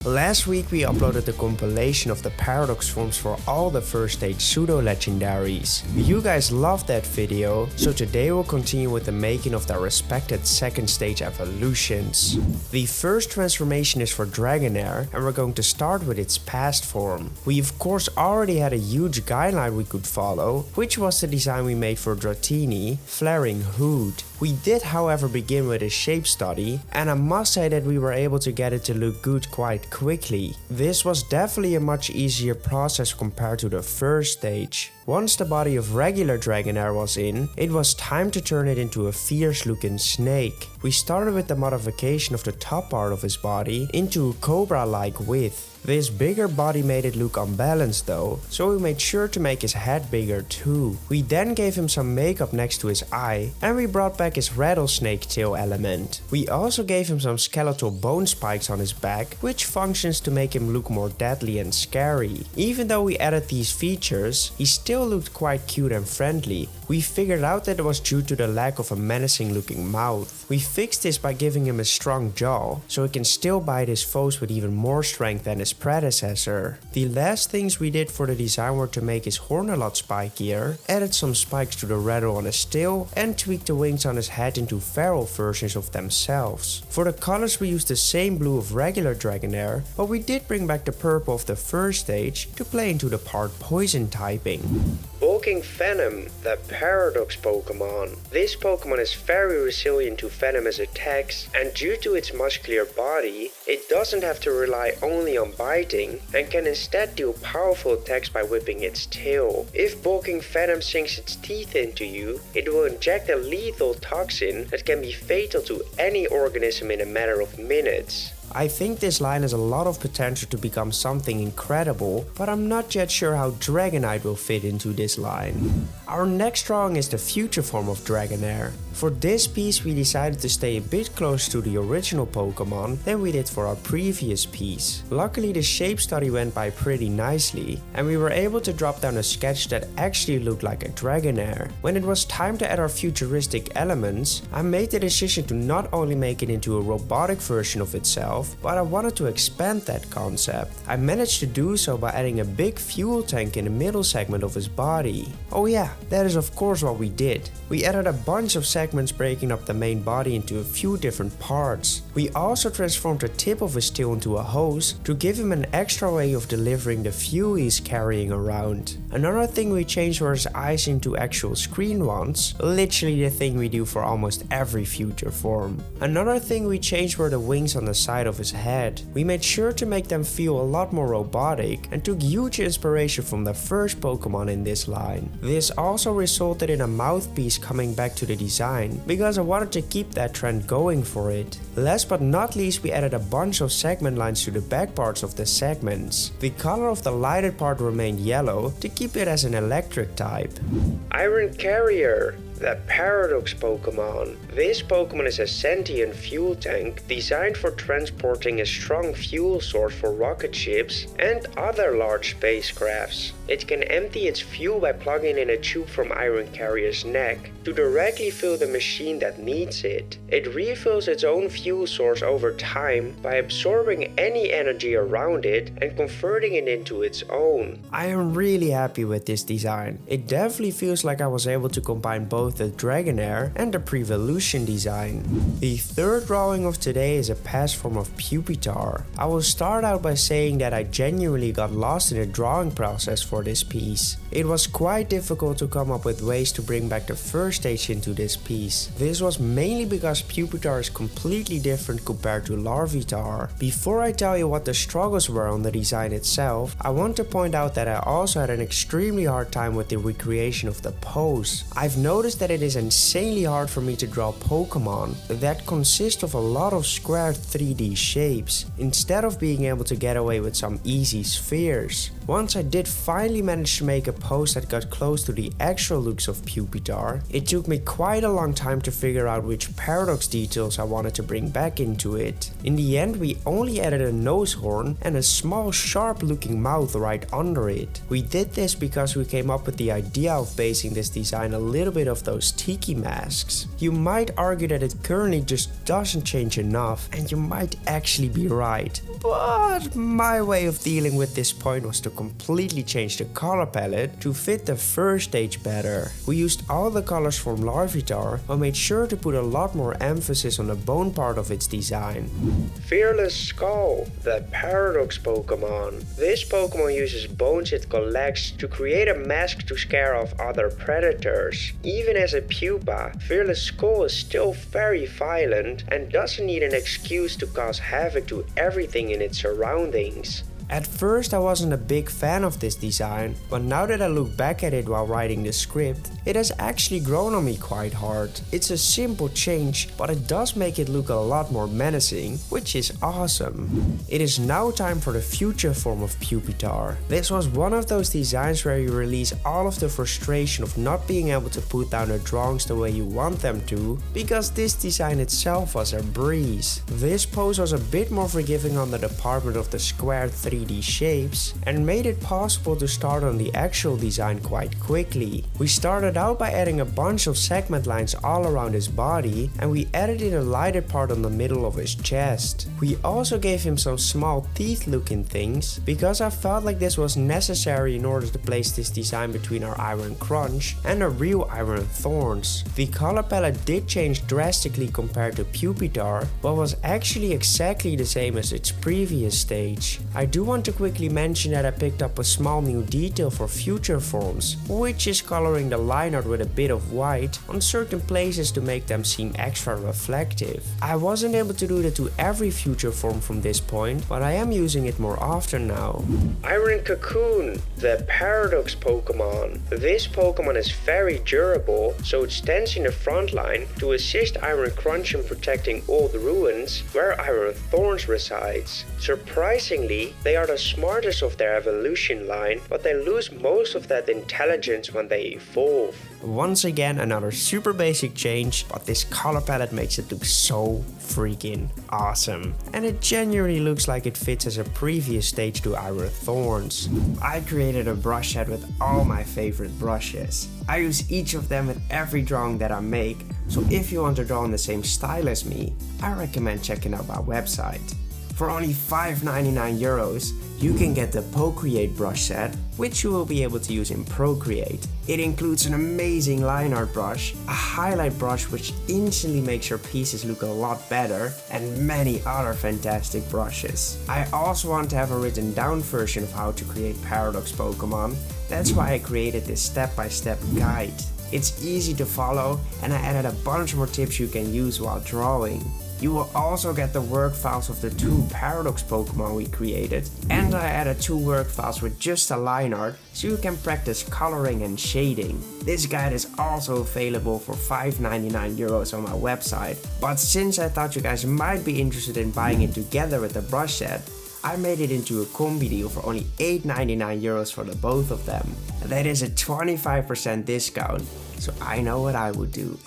Last week we uploaded the compilation of the paradox forms for all the first stage Pseudo Legendaries. You guys loved that video, so today we'll continue with the making of their respected second stage evolutions. The first transformation is for Dragonair, and we're going to start with its past form. We of course already had a huge guideline we could follow, which was the design we made for Dratini, Flaring Hood. We did however begin with a shape study, and I must say that we were able to get it to look good quite quickly. This was definitely a much easier process compared to the first stage. Once the body of regular Dragonair was in, it was time to turn it into a fierce looking snake. We started with the modification of the top part of his body into a cobra-like width. This bigger body made it look unbalanced though, so we made sure to make his head bigger too. We then gave him some makeup next to his eye, and we brought back his rattlesnake tail element. We also gave him some skeletal bone spikes on his back, which functions to make him look more deadly and scary. Even though we added these features, he still looked quite cute and friendly. We figured out that it was due to the lack of a menacing looking mouth. We fixed this by giving him a strong jaw, so he can still bite his foes with even more strength than his predecessor. The last things we did for the design were to make his horn a lot spikier, added some spikes to the rattle on his tail, and tweaked the wings on his head into feral versions of themselves. For the colors we used the same blue of regular Dragonair, but we did bring back the purple of the first stage to play into the part poison typing. Bulking Venom, the Paradox Pokemon. This Pokemon is very resilient to venomous attacks, and due to its muscular body, it doesn't have to rely only on biting and can instead deal powerful attacks by whipping its tail. If Bulking Venom sinks its teeth into you, it will inject a lethal toxin that can be fatal to any organism in a matter of minutes. I think this line has a lot of potential to become something incredible, but I'm not yet sure how Dragonite will fit into this line. Our next drawing is the future form of Dragonair. For this piece we decided to stay a bit closer to the original Pokemon than we did for our previous piece. Luckily the shape study went by pretty nicely, and we were able to drop down a sketch that actually looked like a Dragonair. When it was time to add our futuristic elements, I made the decision to not only make it into a robotic version of itself, but I wanted to expand that concept. I managed to do so by adding a big fuel tank in the middle segment of his body. Oh yeah, that is of course what we did. We added a bunch of segments breaking up the main body into a few different parts. We also transformed the tip of his tail into a hose to give him an extra way of delivering the fuel he's carrying around. Another thing we changed were his eyes into actual screen ones, literally the thing we do for almost every future form. Another thing we changed were the wings on the side of his head. We made sure to make them feel a lot more robotic and took huge inspiration from the first Pokemon in this line. This also resulted in a mouthpiece coming back to the design, because I wanted to keep that trend going for it. Last but not least, we added a bunch of segment lines to the back parts of the segments. The color of the lighted part remained yellow to keep it as an electric type. Iron Carrier, the Paradox Pokemon. This Pokemon is a sentient fuel tank designed for transporting a strong fuel source for rocket ships and other large spacecrafts. It can empty its fuel by plugging in a tube from Iron Carrier's neck to directly fill the machine that needs it. It refills its own fuel source over time by absorbing any energy around it and converting it into its own. I am really happy with this design. It definitely feels like I was able to combine both the Dragonair and the Prevolution design. The third drawing of today is a past form of Pupitar. I will start out by saying that I genuinely got lost in the drawing process for this piece. It was quite difficult to come up with ways to bring back the first stage into this piece. This was mainly because Pupitar is completely different compared to Larvitar. Before I tell you what the struggles were on the design itself, I want to point out that I also had an extremely hard time with the recreation of the pose. I've noticed that it is insanely hard for me to draw Pokemon that consist of a lot of square 3D shapes, instead of being able to get away with some easy spheres. Once I did finally manage to make a pose that got close to the actual looks of Pupitar, it took me quite a long time to figure out which paradox details I wanted to bring back into it. In the end we only added a nose horn and a small sharp looking mouth right under it. We did this because we came up with the idea of basing this design a little bit off the those tiki masks. You might argue that it currently just doesn't change enough, and you might actually be right. But my way of dealing with this point was to completely change the color palette to fit the first stage better. We used all the colors from Larvitar, but made sure to put a lot more emphasis on the bone part of its design. Fearless Skull, the Paradox Pokemon. This Pokemon uses bones it collects to create a mask to scare off other predators. Even as a pupa, Fearless Skull is still very violent and doesn't need an excuse to cause havoc to everything in its surroundings. At first I wasn't a big fan of this design, but now that I look back at it while writing the script, it has actually grown on me quite hard. It's a simple change, but it does make it look a lot more menacing, which is awesome. It is now time for the future form of Pupitar. This was one of those designs where you release all of the frustration of not being able to put down the drawings the way you want them to, because this design itself was a breeze. This pose was a bit more forgiving on the department of the squared 3D shapes and made it possible to start on the actual design quite quickly. We started out by adding a bunch of segment lines all around his body, and we added in a lighter part on the middle of his chest. We also gave him some small teeth looking things, because I felt like this was necessary in order to place this design between our Iron Crunch and the real Iron Thorns. The color palette did change drastically compared to Pupitar, but was actually exactly the same as its previous stage. I do want to quickly mention that I picked up a small new detail for future forms, which is coloring the line art with a bit of white on certain places to make them seem extra reflective. I wasn't able to do that to every future form from this point, but I am using it more often now. Iron Cocoon, the Paradox Pokemon. This Pokemon is very durable, so it stands in the front line to assist Iron Crunch in protecting old ruins where Iron Thorns resides. Surprisingly, they are the smartest of their evolution line, but they lose most of that intelligence when they evolve. Once again, another super basic change, but this color palette makes it look so freaking awesome. And it genuinely looks like it fits as a previous stage to Iron Thorns. I created a brush set with all my favorite brushes. I use each of them with every drawing that I make, so if you want to draw in the same style as me, I recommend checking out my website. For only €5.99, you can get the Procreate brush set, which you will be able to use in Procreate. It includes an amazing line art brush, a highlight brush which instantly makes your pieces look a lot better, and many other fantastic brushes. I also want to have a written down version of how to create Paradox Pokemon. That's why I created this step-by-step guide. It's easy to follow, and I added a bunch more tips you can use while drawing. You will also get the work files of the 2 Paradox Pokemon we created, and I added 2 work files with just a line art so you can practice coloring and shading. This guide is also available for €5.99 on my website, but since I thought you guys might be interested in buying it together with the brush set, I made it into a combi deal for only €8.99 for the both of them. That is a 25% discount, so I know what I would do.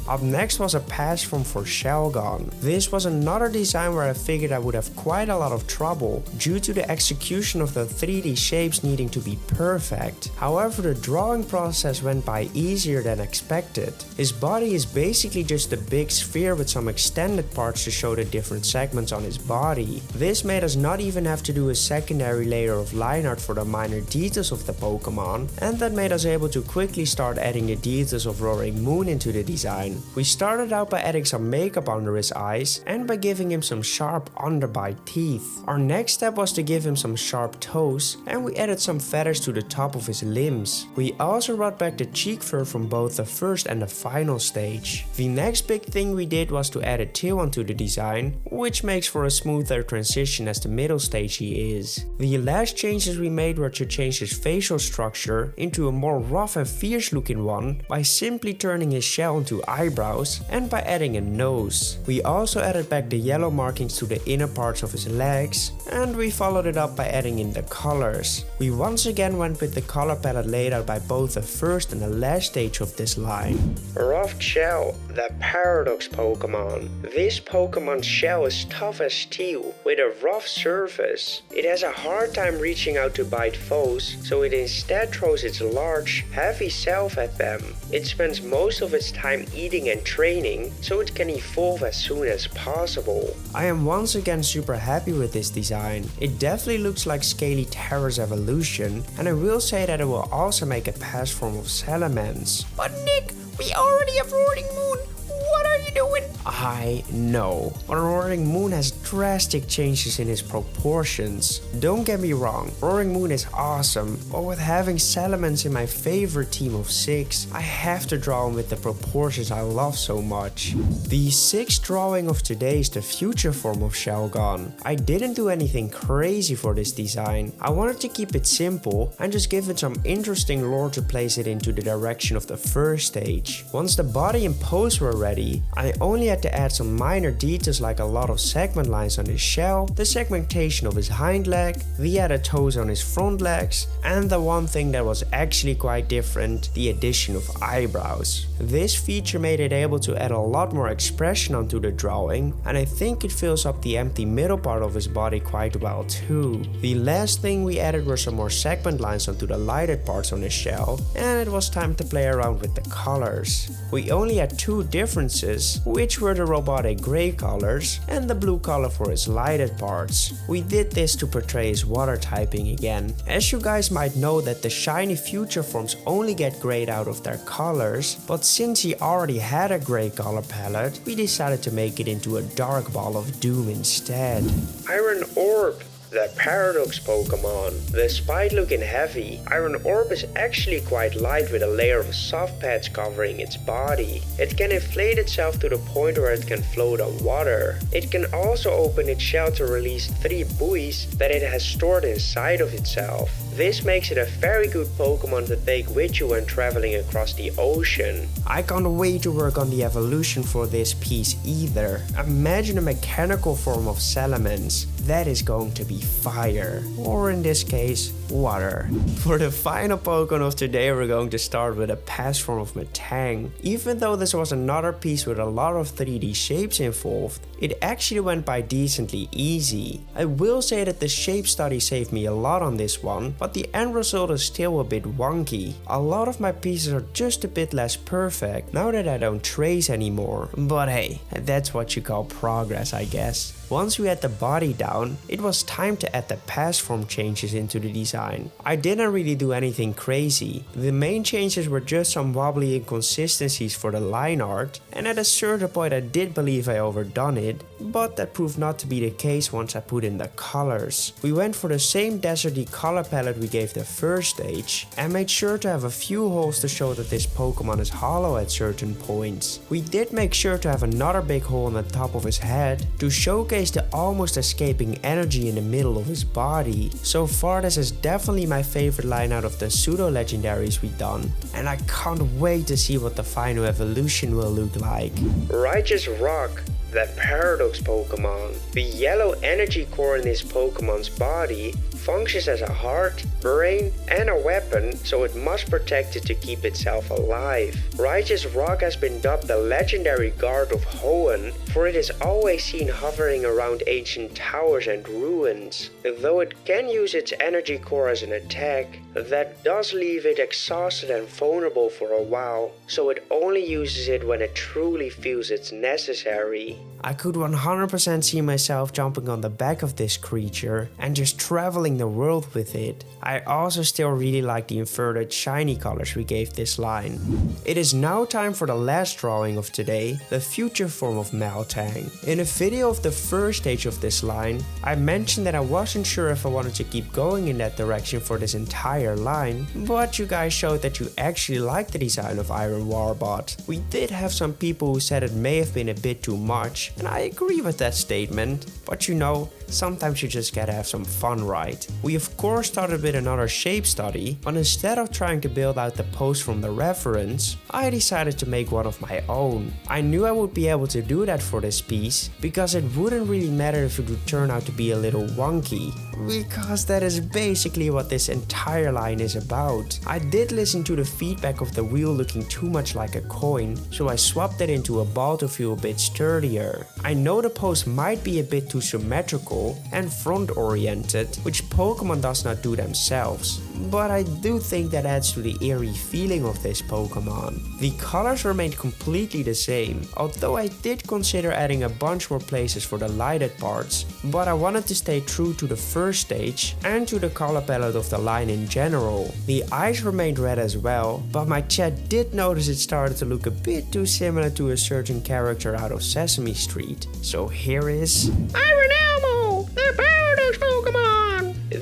Up next was a patch form for Shelgon. This was another design where I figured I would have quite a lot of trouble due to the execution of the 3D shapes needing to be perfect. However, the drawing process went by easier than expected. His body is basically just a big sphere with some extended parts to show the different segments on his body. This made us not even have to do a secondary layer of line art for the minor details of the Pokemon, and that made us able to quickly start adding the details of Roaring Moon into the design. We started out by adding some makeup under his eyes and by giving him some sharp underbite teeth. Our next step was to give him some sharp toes, and we added some feathers to the top of his limbs. We also brought back the cheek fur from both the first and the final stage. The next big thing we did was to add a tail onto the design, which makes for a smoother transition as the middle stage he is. The last changes we made were to change his facial structure into a more rough and fierce looking one by simply turning his shell into eyebrows and by adding a nose. We also added back the yellow markings to the inner parts of his legs, and we followed it up by adding in the colors. We once again went with the color palette laid out by both the first and the last stage of this line. Roughed Shell, the Paradox Pokemon. This Pokemon's shell is tough as steel with a rough surface. It has a hard time reaching out to bite foes, so it instead throws its large, heavy cell laugh at them. It spends most of its time eating and training, so it can evolve as soon as possible. I am once again super happy with this design. It definitely looks like Scaly Terror's evolution, and I will say that it will also make a past form of Salamence. But Nick, we already have Roaring Moon. What are you doing? I know, but Roaring Moon has drastic changes in his proportions. Don't get me wrong, Roaring Moon is awesome, but with having Salamence in my favorite team of 6, I have to draw him with the proportions I love so much. The 6th drawing of today is the future form of Shelgon. I didn't do anything crazy for this design. I wanted to keep it simple and just give it some interesting lore to place it into the direction of the first stage. Once the body and pose were ready, I only had to add some minor details like a lot of segment lines on his shell, the segmentation of his hind leg, the added toes on his front legs, and the one thing that was actually quite different, the addition of eyebrows. This feature made it able to add a lot more expression onto the drawing, and I think it fills up the empty middle part of his body quite well too. The last thing we added were some more segment lines onto the lighted parts on his shell, and it was time to play around with the colors. We only had 2 differences, which were the robotic grey colors and the blue color for his lighted parts. We did this to portray his water typing again. As you guys might know that the shiny future forms only get grayed out of their colors, but since he already had a grey color palette, we decided to make it into a dark ball of doom instead. Iron Orb, the Paradox Pokemon. Despite looking heavy, Iron Orb is actually quite light with a layer of soft pads covering its body. It can inflate itself to the point where it can float on water. It can also open its shell to release 3 buoys that it has stored inside of itself. This makes it a very good Pokemon to take with you when traveling across the ocean. I can't wait to work on the evolution for this piece either. Imagine a mechanical form of Salamence. That is going to be fire. Or in this case, water. For the final Pokemon of today, we're going to start with a past form of Meltang. Even though this was another piece with a lot of 3D shapes involved, it actually went by decently easy. I will say that the shape study saved me a lot on this one, but the end result is still a bit wonky. A lot of my pieces are just a bit less perfect now that I don't trace anymore. But hey, that's what you call progress, I guess. Once we had the body down, it was time to add the past form changes into the design. I didn't really do anything crazy. The main changes were just some wobbly inconsistencies for the line art, and at a certain point I did believe I overdone it, but that proved not to be the case once I put in the colors. We went for the same deserty color palette we gave the first stage, and made sure to have a few holes to show that this Pokemon is hollow at certain points. We did make sure to have another big hole on the top of his head to showcase the almost escaping energy in the middle of his body. So far this is definitely my favorite line out of the Pseudo Legendaries we've done, and I can't wait to see what the final evolution will look like. Righteous Rock, the Paradox Pokemon. The yellow energy core in this Pokemon's body functions as a heart, brain, and a weapon, so it must protect it to keep itself alive. Righteous Rock has been dubbed the legendary guard of Hoenn, for it is always seen hovering around ancient towers and ruins. Though it can use its energy core as an attack, that does leave it exhausted and vulnerable for a while, so it only uses it when it truly feels it's necessary. I could 100% see myself jumping on the back of this creature and just traveling the world with it. I also still really like the inverted shiny colors we gave this line. It is now time for the last drawing of today, the future form of Meltang. In a video of the first stage of this line, I mentioned that I wasn't sure if I wanted to keep going in that direction for this entire line, but you guys showed that you actually liked the design of Iron Warbot. We did have some people who said it may have been a bit too much, and I agree with that statement, but you know, sometimes you just gotta have some fun, right? We of course started with another shape study, but instead of trying to build out the pose from the reference, I decided to make one of my own. I knew I would be able to do that for this piece, because it wouldn't really matter if it would turn out to be a little wonky, because that is basically what this entire line is about. I did listen to the feedback of the wheel looking too much like a coin, so I swapped it into a ball to feel a bit sturdier. I know the pose might be a bit too symmetrical and front oriented, which Pokemon does not do themselves, but I do think that adds to the eerie feeling of this Pokemon. The colors remained completely the same, although I did consider adding a bunch more places for the lighted parts, but I wanted to stay true to the first stage and to the color palette of the line in general. The eyes remained red as well, but my chat did notice it started to look a bit too similar to a certain character out of Sesame Street. So here is Iron Elmo, the Paradox Pokemon!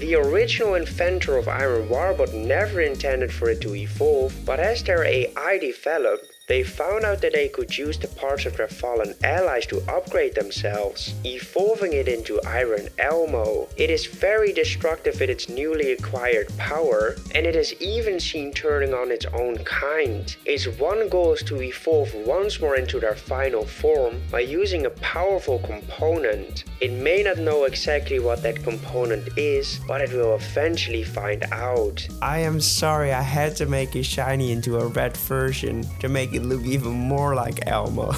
the original inventor of Iron Warbot never intended for it to evolve, but as their AI developed, they found out that they could use the parts of their fallen allies to upgrade themselves, evolving it into Iron Elmo. It is very destructive with its newly acquired power, and it is even seen turning on its own kind. Its one goal is to evolve once more into their final form by using a powerful component. It may not know exactly what that component is, but it will eventually find out. I am sorry, I had to make it shiny into a red version to make it look even more like Elmo.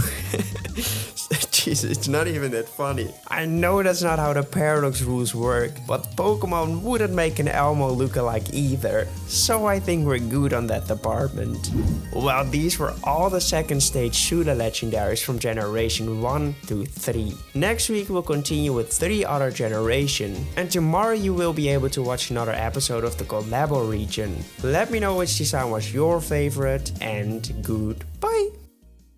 Jesus, it's not even that funny. I know that's not how the Paradox rules work, but Pokemon wouldn't make an Elmo lookalike either, so I think we're good on that department. Well, these were all the second stage Pseudo Legendaries from Generation 1 to 3. Next week we'll continue with 3 other generation, and tomorrow you will be able to watch another episode of the Collabo region. Let me know which design was your favorite, and goodbye!